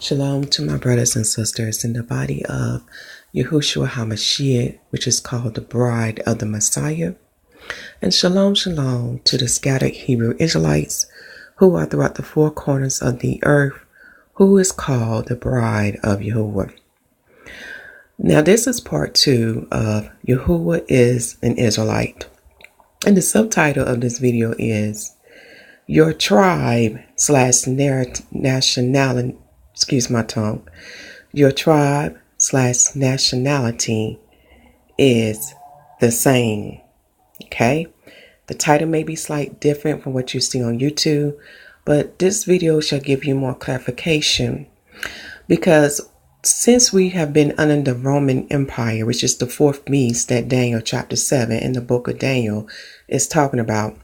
Shalom to my brothers and sisters in the body of Yahushua HaMashyach, which is called the bride of the Messiah. And shalom, shalom to the scattered Hebrew Israelites who are throughout the four corners of the earth, who is called the bride of Yahuwah. Now this is part 2 of Yahuwah is an Israelite. And the subtitle of this video is Your Tribe / Nationality. Excuse my tongue. Your tribe / nationality is the same. Okay. The title may be slightly different from what you see on YouTube, but this video shall give you more clarification because since we have been under the Roman Empire, which is the fourth beast that Daniel chapter 7 in the book of Daniel is talking about,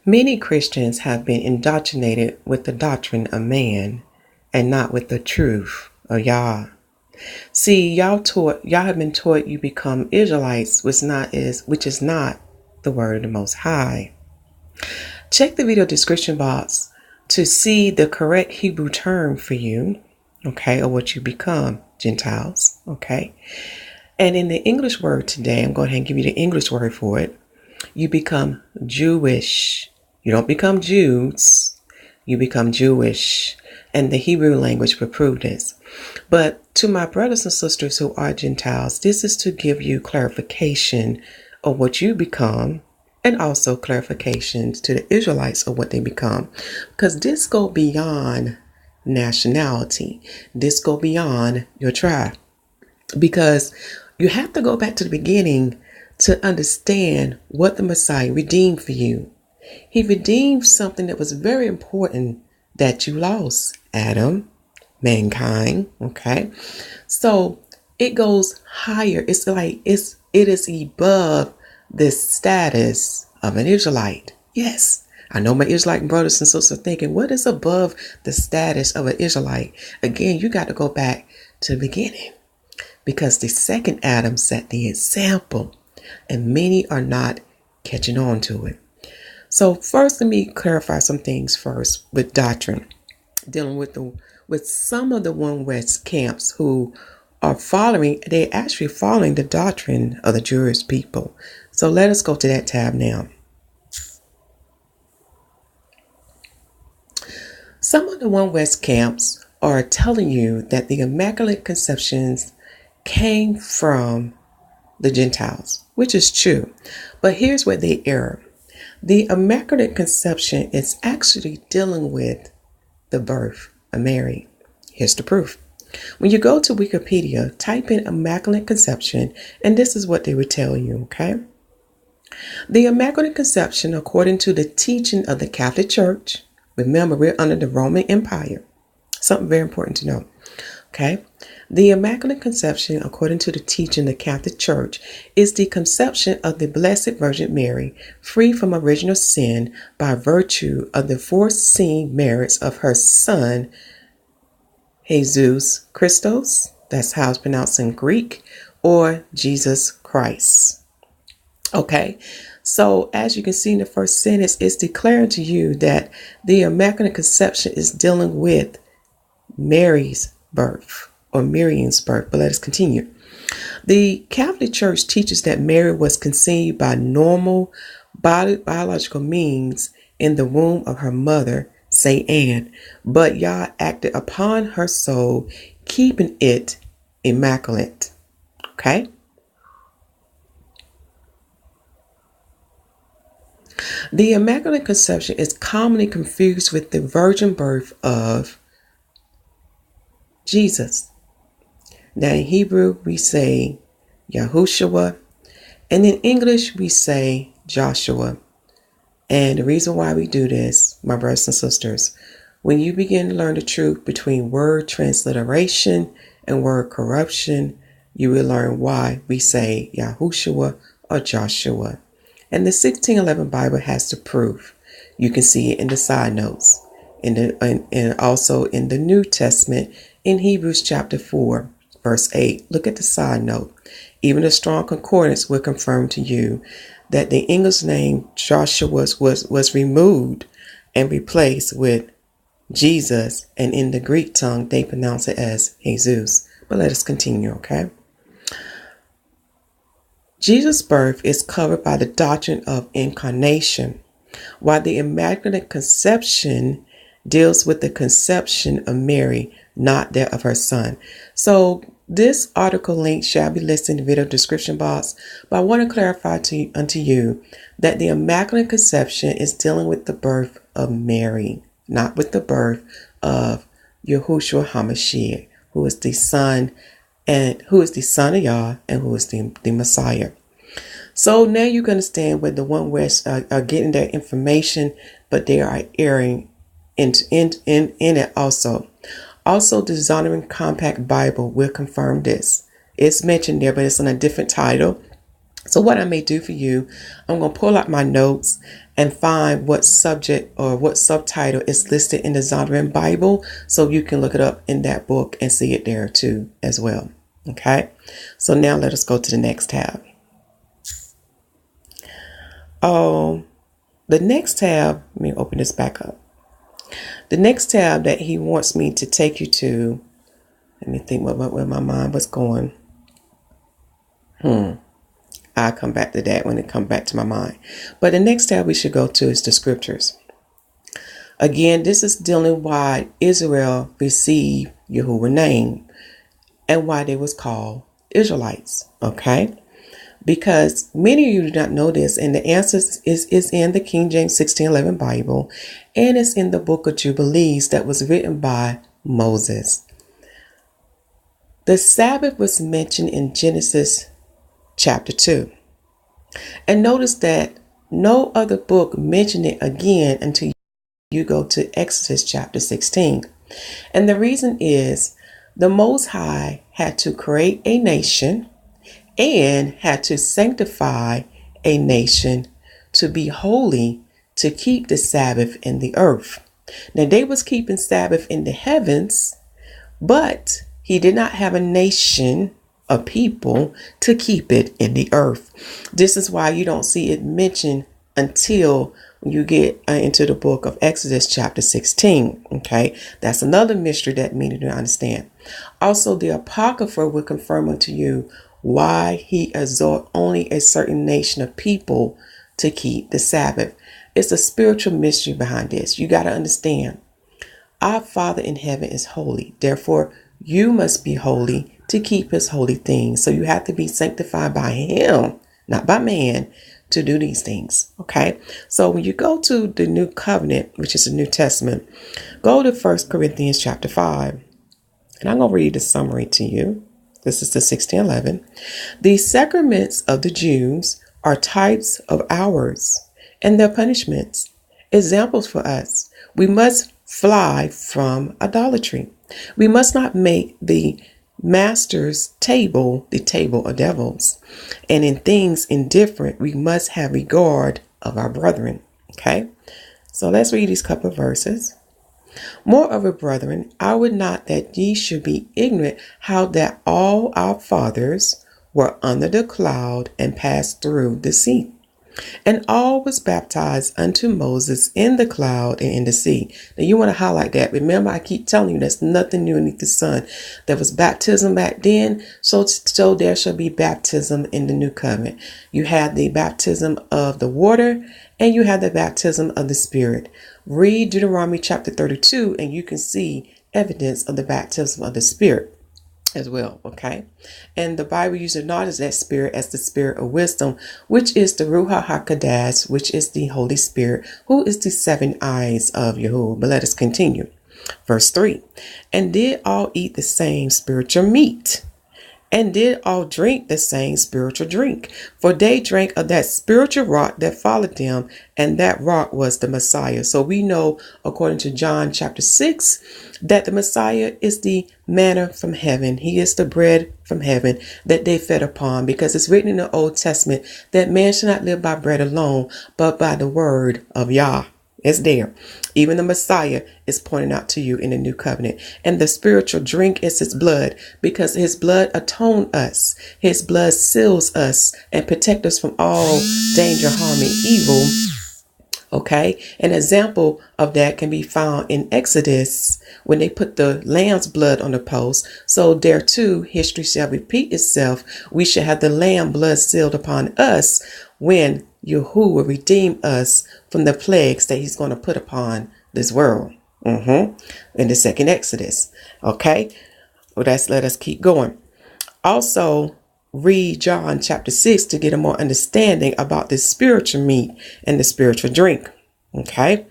many Christians have been indoctrinated with the doctrine of man and not with the truth of Yah. See, y'all have been taught you become Israelites, which is not the word of the Most High. Check the video description box to see the correct Hebrew term for you, okay, or what you become, Gentiles, okay. And in the English word today, I'm going ahead and give you the English word for it. You become Jewish. You don't become Jews. You become Jewish. And the Hebrew language will prove this. But to my brothers and sisters who are Gentiles, this is to give you clarification of what you become and also clarifications to the Israelites of what they become. Because this go beyond nationality. This go beyond your tribe. Because you have to go back to the beginning to understand what the Messiah redeemed for you. He redeemed something that was very important that you lost, Adam, mankind. Okay, so it goes higher. It's like it is above the status of an Israelite. Yes, I know my Israelite brothers and sisters are thinking, what is above the status of an Israelite? Again, you got to go back to the beginning because the second Adam set the example, and many are not catching on to it. So first, let me clarify some things first with doctrine, dealing with some of the One West camps who are they're actually following the doctrine of the Jewish people. So let us go to that tab now. Some of the One West camps are telling you that the Immaculate Conceptions came from the Gentiles, which is true. But here's where they err. The Immaculate Conception is actually dealing with the birth of Mary. Here's the proof. When you go to Wikipedia, type in Immaculate Conception, and this is what they would tell you, okay? The Immaculate Conception, according to the teaching of the Catholic Church, remember we're under the Roman Empire, something very important to know, okay? The Immaculate Conception, according to the teaching of the Catholic Church, is the conception of the Blessed Virgin Mary, free from original sin by virtue of the foreseen merits of her Son, Jesus Christos, that's how it's pronounced in Greek, or Jesus Christ. Okay, so as you can see in the first sentence, it's declaring to you that the Immaculate Conception is dealing with Mary's birth, or Miriam's birth, but let us continue. The Catholic Church teaches that Mary was conceived by normal biological means in the womb of her mother, Saint Anne, but Yah acted upon her soul, keeping it immaculate. Okay? The Immaculate Conception is commonly confused with the virgin birth of Jesus. Now in Hebrew, we say Yahushua, and in English, we say Joshua. And the reason why we do this, my brothers and sisters, when you begin to learn the truth between word transliteration and word corruption, you will learn why we say Yahushua or Joshua. And the 1611 Bible has the proof. You can see it in the side notes, and also in the New Testament in Hebrews chapter 4. Verse 8, look at the side note. Even a strong concordance will confirm to you that the English name Joshua was removed and replaced with Jesus, and in the Greek tongue, they pronounce it as Jesus. But let us continue, okay? Jesus' birth is covered by the doctrine of incarnation, while the Immaculate Conception deals with the conception of Mary, not that of her son. So this article link shall be listed in the video description box, but I want to clarify unto you that the Immaculate Conception is dealing with the birth of Mary, not with the birth of Yahushua HaMashyach, who is the son of Yah and who is the Messiah. So now you can understand where the one West are getting their information, but they are erring in it also. Also, the Zondervan Compact Bible will confirm this. It's mentioned there, but it's on a different title. So what I may do for you, I'm going to pull out my notes and find what subject or what subtitle is listed in the Zondervan Bible, so you can look it up in that book and see it there too as well. Okay, so now let us go to the next tab. The next tab, let me open this back up. The next tab that he wants me to take you to, let me think about where my mind was going. I'll come back to that when it comes back to my mind. But the next tab we should go to is the scriptures. Again, this is dealing why Israel received Yahuwah's name and why they was called Israelites. Okay? Because many of you do not know this, and the answer is in the King James 1611 Bible, and it's in the book of Jubilees that was written by Moses. The Sabbath was mentioned in Genesis chapter 2. And notice that no other book mentioned it again until you go to Exodus chapter 16. And the reason is the Most High had to create a nation and had to sanctify a nation to be holy, to keep the Sabbath in the earth. Now they was keeping Sabbath in the heavens, but he did not have a nation of people to keep it in the earth. This is why you don't see it mentioned until you get into the book of Exodus chapter 16. Okay, that's another mystery that many don't understand. Also, the Apocrypha will confirm unto you why he exhort only a certain nation of people to keep the Sabbath. It's a spiritual mystery behind this. You got to understand, our Father in heaven is holy. Therefore, you must be holy to keep his holy things. So you have to be sanctified by him, not by man, to do these things. Okay. So when you go to the New Covenant, which is the New Testament, go to 1 Corinthians chapter 5. And I'm going to read the summary to you. This is the 1611. The sacraments of the Jews are types of ours and their punishments, examples for us. We must fly from idolatry. We must not make the master's table the table of devils. And in things indifferent, we must have regard of our brethren. Okay, so let's read these couple of verses. Moreover, brethren, I would not that ye should be ignorant how that all our fathers were under the cloud and passed through the sea. And all was baptized unto Moses in the cloud and in the sea. Now you want to highlight that. Remember, I keep telling you there's nothing new beneath the sun. There was baptism back then, so there shall be baptism in the new covenant. You have the baptism of the water and you have the baptism of the Spirit. Read Deuteronomy chapter 32 and you can see evidence of the baptism of the Spirit as well. Okay. And the Bible uses not as that spirit as the spirit of wisdom, which is the Ruach HaKodesh, which is the Holy Spirit, who is the seven eyes of Yahuwah. But let us continue. Verse 3. And did all eat the same spiritual meat? And did all drink the same spiritual drink? For they drank of that spiritual rock that followed them, and that rock was the Messiah. So we know, according to John chapter 6, that the Messiah is the manna from heaven. He is the bread from heaven that they fed upon, because it's written in the Old Testament that man shall not live by bread alone, but by the word of Yah. It's there. Even the Messiah is pointed out to you in the new covenant. And the spiritual drink is his blood, because his blood atoned us. His blood seals us and protect us from all danger, harm, and evil Okay, an example of that can be found in Exodus when they put the lamb's blood on the post. So there too, history shall repeat itself. We shall have the lamb blood sealed upon us when Yahuwah redeem us from the plagues that he's going to put upon this world. In the second Exodus. Okay, well, let us keep going. Also, read John chapter 6 to get a more understanding about this spiritual meat and the spiritual drink. Okay.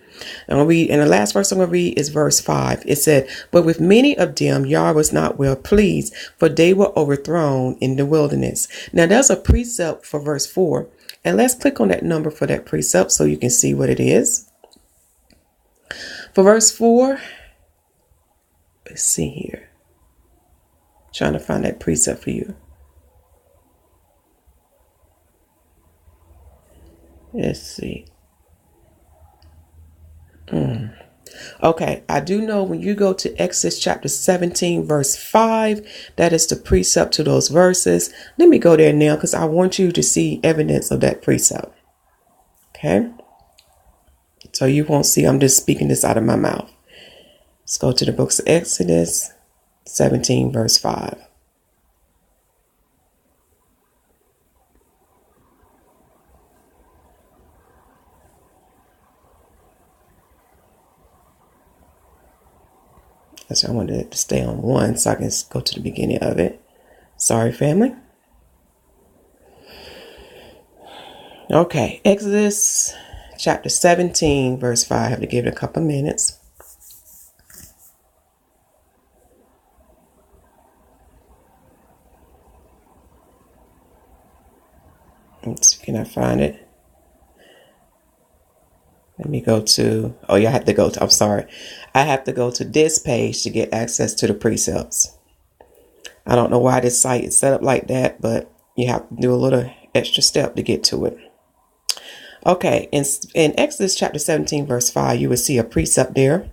I'm going to read, and the last verse I'm going to read is verse 5. It said, but with many of them, Yah was not well pleased, for they were overthrown in the wilderness. Now, there's a precept for verse 4. And let's click on that number for that precept so you can see what it is. For verse 4, let's see here. Trying to find that precept for you. Let's see. Okay, I do know when you go to Exodus chapter 17, verse 5, that is the precept to those verses. Let me go there now because I want you to see evidence of that precept. Okay. So you won't see I'm just speaking this out of my mouth. Let's go to the books of Exodus 17, verse 5. So I wanted to stay on one so I can go to the beginning of it. Sorry, family. Okay, Exodus chapter 17, verse 5. I have to give it a couple minutes. Let's see, can I find it? Let me go to, oh yeah, I have to go to, I'm sorry. I have to go to this page to get access to the precepts. I don't know why this site is set up like that, but you have to do a little extra step to get to it. Okay, in Exodus chapter 17, verse 5, you will see a precept there,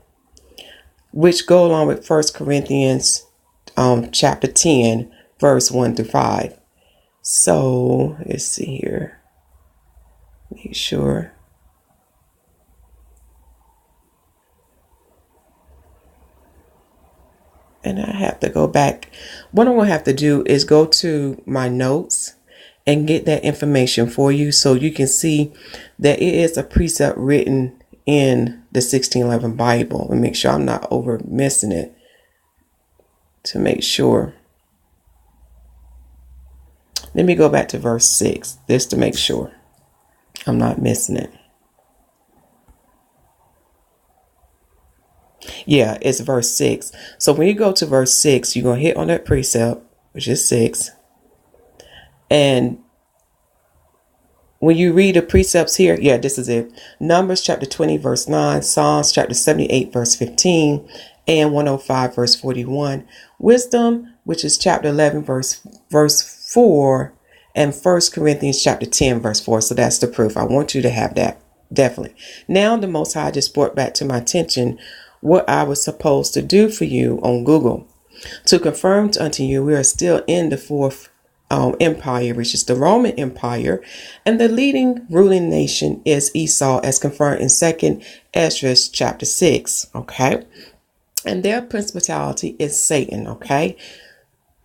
which go along with 1 Corinthians chapter 10, verse 1 through 5. So, let's see here. Make sure. And I have to go back. What I'm going to have to do is go to my notes and get that information for you so you can see that it is a precept written in the 1611 Bible, and make sure I'm not over missing it to make sure. Let me go back to verse 6 just to make sure I'm not missing it. Yeah, it's verse 6. So when you go to verse 6, you're going to hit on that precept, which is 6. And when you read the precepts here, yeah, this is it. Numbers chapter 20, verse 9, Psalms chapter 78, verse 15, and 105, verse 41. Wisdom, which is chapter 11, verse 4, and 1 Corinthians chapter 10, verse 4. So that's the proof. I want you to have that. Definitely. Now the Most High just brought back to my attention what I was supposed to do for you on Google. To confirm unto you, we are still in the fourth empire, which is the Roman Empire, and the leading ruling nation is Esau, as confirmed in 2nd Ezra chapter 6. Okay, and their principality is Satan. Okay,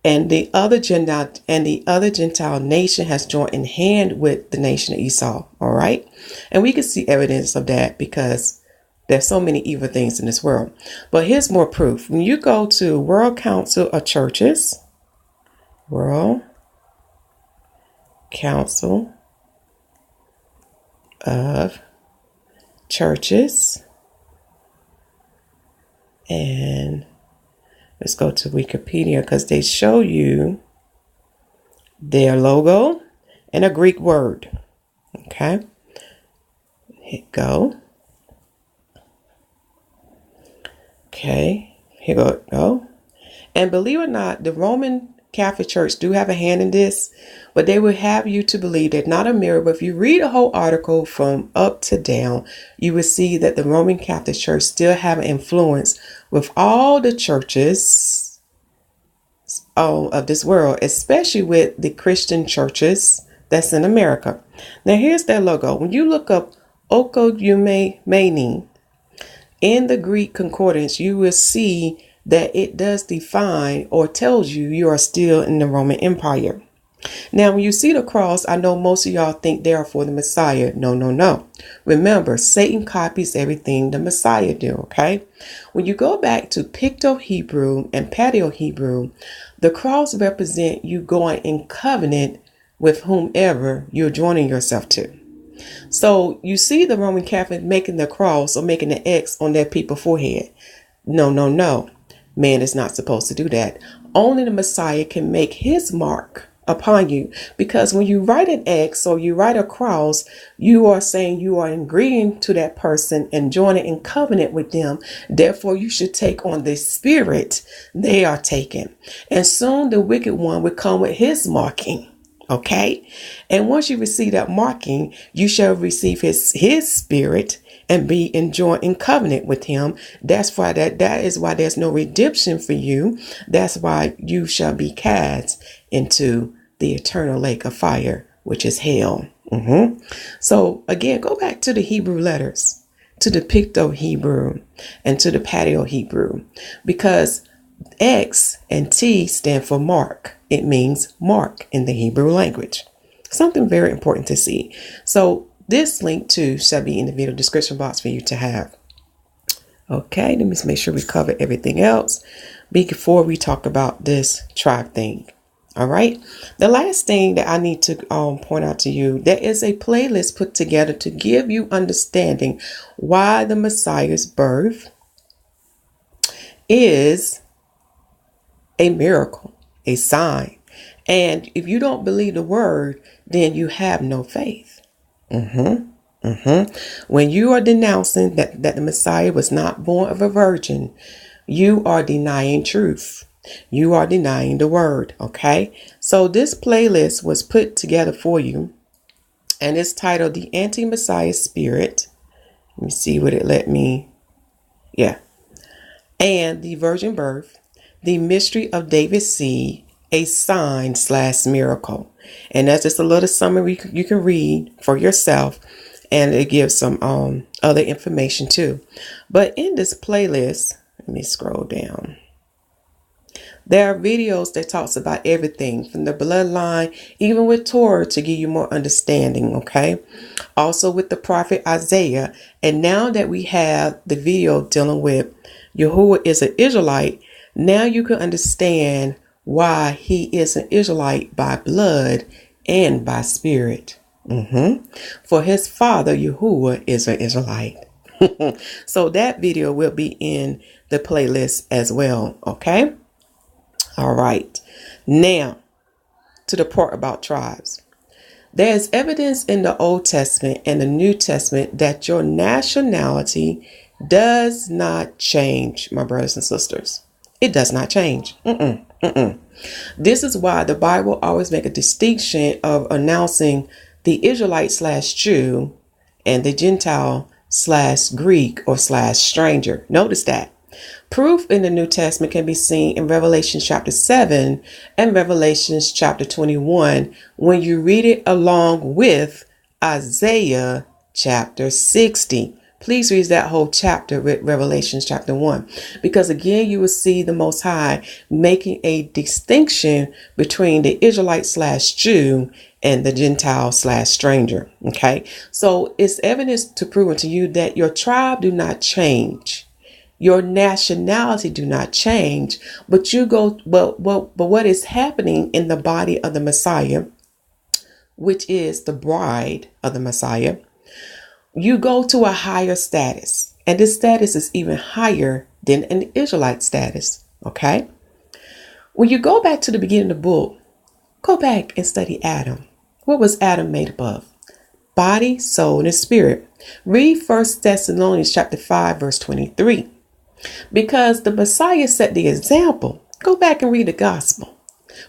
and the other Gentile nation has joined in hand with the nation of Esau. All right, and we can see evidence of that because there's so many evil things in this world. But here's more proof. When you go to World Council of Churches, World Council of Churches, and let's go to Wikipedia because they show you their logo and a Greek word. Okay, hit go. Okay, here we go. And believe it or not, the Roman Catholic Church do have a hand in this, but they will have you to believe that not a mirror, but if you read a whole article from up to down, you will see that the Roman Catholic Church still have an influence with all the churches of this world, especially with the Christian churches that's in America. Now, here's their logo. When you look up okoumeni. In the Greek concordance, you will see that it does define or tells you are still in the Roman Empire. Now, when you see the cross, I know most of y'all think they are for the Messiah. No, no, no. Remember, Satan copies everything the Messiah do, okay? When you go back to Picto-Hebrew and Paleo-Hebrew, the cross represent you going in covenant with whomever you're joining yourself to. So you see the Roman Catholic making the cross or making the X on their people's forehead. No, no, no. Man is not supposed to do that. Only the Messiah can make his mark upon you, because when you write an X or you write a cross, you are saying you are agreeing to that person and joining in covenant with them. Therefore, you should take on the spirit they are taking. And soon the wicked one will come with his marking. Okay. And once you receive that marking, you shall receive his spirit and be enjoined in covenant with him. That's why that is why there's no redemption for you. That's why you shall be cast into the eternal lake of fire, which is hell. So again, go back to the Hebrew letters, to the Picto-Hebrew and to the Paleo-Hebrew, because X and T stand for mark. It means mark in the Hebrew language. Something very important to see. So this link too shall be in the video description box for you to have. Okay, let me make sure we cover everything else before we talk about this tribe thing. All right. The last thing that I need to point out to you, there is a playlist put together to give you understanding why the Messiah's birth is a miracle, a sign. And if you don't believe the word, then you have no faith. When you are denouncing that the Messiah was not born of a virgin, you are denying truth. You are denying the word. Okay. So this playlist was put together for you, and it's titled The Anti-Messiah Spirit. Let me see what it let me. Yeah. And the virgin birth, the mystery of David's seed, a sign / miracle. And that's just a little summary you can read for yourself. And it gives some other information too. But in this playlist, let me scroll down. There are videos that talks about everything from the bloodline, even with Torah, to give you more understanding. Okay. Also with the prophet Isaiah. And now that we have the video dealing with Yahuwah is an Israelite, now you can understand why he is an Israelite by blood and by spirit. For his father, Yahuwah, is an Israelite. So that video will be in the playlist as well. Okay. All right. Now to the part about tribes. There is evidence in the Old Testament and the New Testament that your nationality does not change, my brothers and sisters. It does not change. This is why the Bible always make a distinction of announcing the Israelite / Jew and the Gentile / Greek or / stranger. Notice that. Proof in the New Testament can be seen in Revelation chapter 7 and Revelation chapter 21 when you read it along with Isaiah chapter 60. Please read that whole chapter with Revelation chapter 1, because again, you will see the Most High making a distinction between the Israelite / Jew and the Gentile / stranger. Okay, so it's evidence to prove unto you that your tribe do not change. Your nationality do not change, but you go, but what is happening in the body of the Messiah, which is the bride of the Messiah, you go to a higher status, and this status is even higher than an Israelite status. Okay. When you go back to the beginning of the book, go back and study Adam. What was Adam made up of? Body, soul, and spirit. Read 1 Thessalonians chapter 5, verse 23. Because the Messiah set the example. Go back and read the gospel.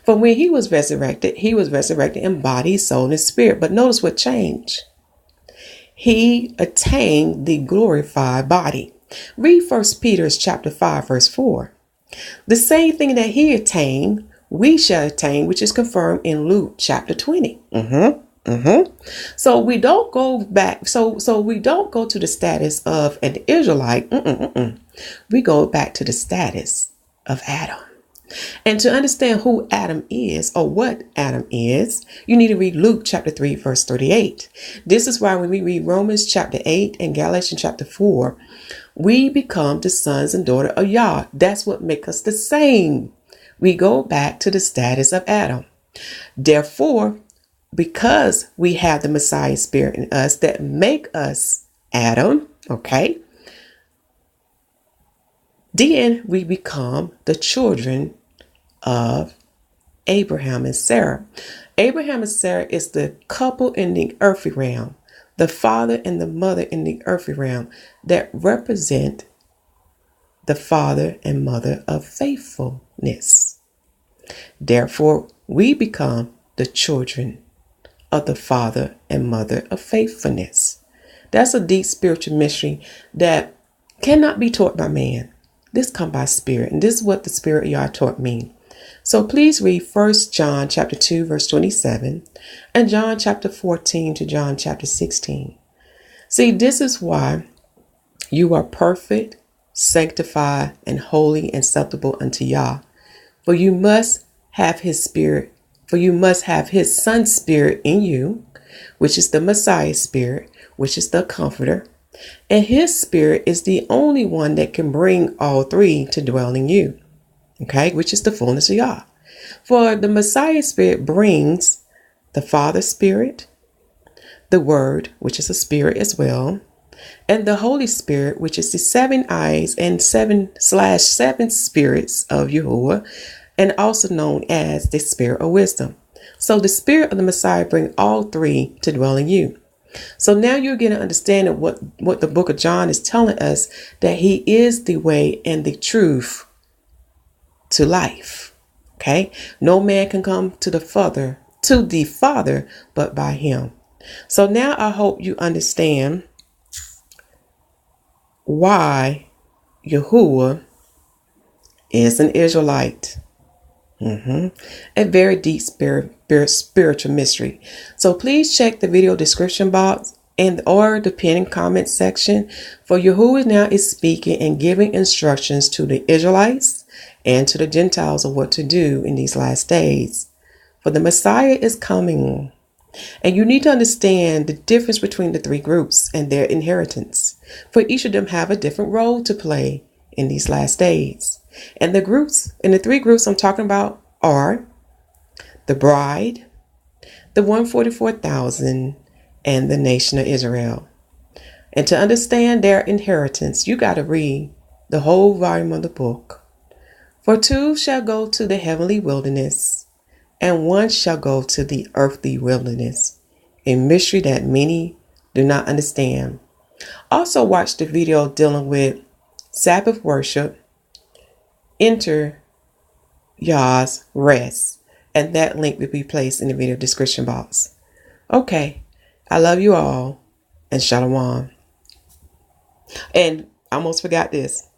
For when he was resurrected in body, soul, and spirit. But notice what changed. He attained the glorified body. Read 1 Peter chapter 5, verse 4. The same thing that he attained, we shall attain, which is confirmed in Luke chapter 20. So we don't go back. So we don't go to the status of an Israelite. We go back to the status of Adam. And to understand who Adam is, or what Adam is, you need to read Luke chapter 3, verse 38. This is why when we read Romans chapter 8 and Galatians chapter 4, we become the sons and daughter of Yah. That's what makes us the same. We go back to the status of Adam. Therefore, because we have the Messiah spirit in us that make us Adam, okay, then we become the children of Abraham and Sarah. Abraham and Sarah is the couple in the earthly realm, the father and the mother in the earthly realm that represent the father and mother of faithfulness. Therefore, we become the children of the father and mother of faithfulness. That's a deep spiritual mystery that cannot be taught by man. This comes by spirit, and this is what the spirit of Yah taught me. So please read 1 John chapter 2, verse 27, and John chapter 14 to John chapter 16. See, this is why you are perfect, sanctified, and holy and acceptable unto Yah. For you must have his spirit. For you must have his son's spirit in you, which is the Messiah spirit, which is the comforter. And his spirit is the only one that can bring all three to dwell in you. Okay, which is the fullness of Yah. For the Messiah spirit brings the Father spirit, the Word, which is a spirit as well, and the Holy Spirit, which is the 7 eyes and 7/7 spirits of Yahuwah, and also known as the spirit of wisdom. So the spirit of the Messiah brings all three to dwell in you. So now you're getting to understand what the book of John is telling us, that he is the way and the truth to life. Okay. No man can come to the Father, but by him. So now I hope you understand why Yahuwah is an Israelite. A very deep spiritual mystery. So please check the video description box or the pinned comment section, for Yahuwah now is speaking and giving instructions to the Israelites and to the Gentiles of what to do in these last days. For the Messiah is coming. And you need to understand the difference between the three groups and their inheritance. For each of them have a different role to play in these last days. And the three groups I'm talking about are the bride, the 144,000, and the nation of Israel. And to understand their inheritance, you got to read the whole volume of the book. For 2 shall go to the heavenly wilderness, and 1 shall go to the earthly wilderness, a mystery that many do not understand. Also watch the video dealing with Sabbath worship, enter Yah's rest, and that link will be placed in the video description box. Okay, I love you all, and Shalom. And I almost forgot this.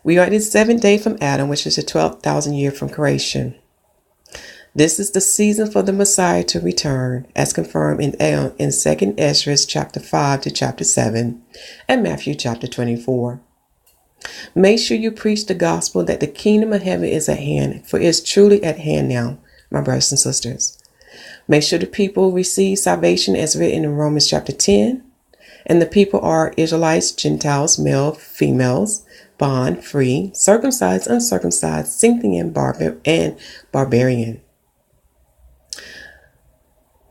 We are in the 7th day from Adam, which is the 12,000 year from creation. This is the season for the Messiah to return, as confirmed in 2 Ezra chapter 5 to chapter 7 and Matthew chapter 24. Make sure you preach the gospel that the kingdom of heaven is at hand, for it is truly at hand now, my brothers and sisters. Make sure the people receive salvation as written in Romans chapter 10. And the people are Israelites, Gentiles, male, females, bond, free, circumcised, uncircumcised, Scythian, and barbarian.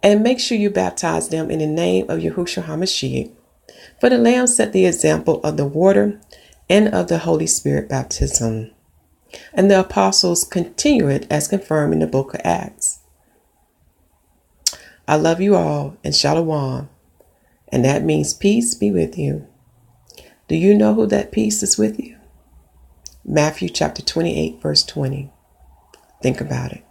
And make sure you baptize them in the name of Yahushua HaMashyach. For the Lamb set the example of the water and of the Holy Spirit baptism. And the apostles continue it as confirmed in the book of Acts. I love you all, and Shalom. And that means peace be with you. Do you know who that peace is with you? Matthew chapter 28, verse 20. Think about it.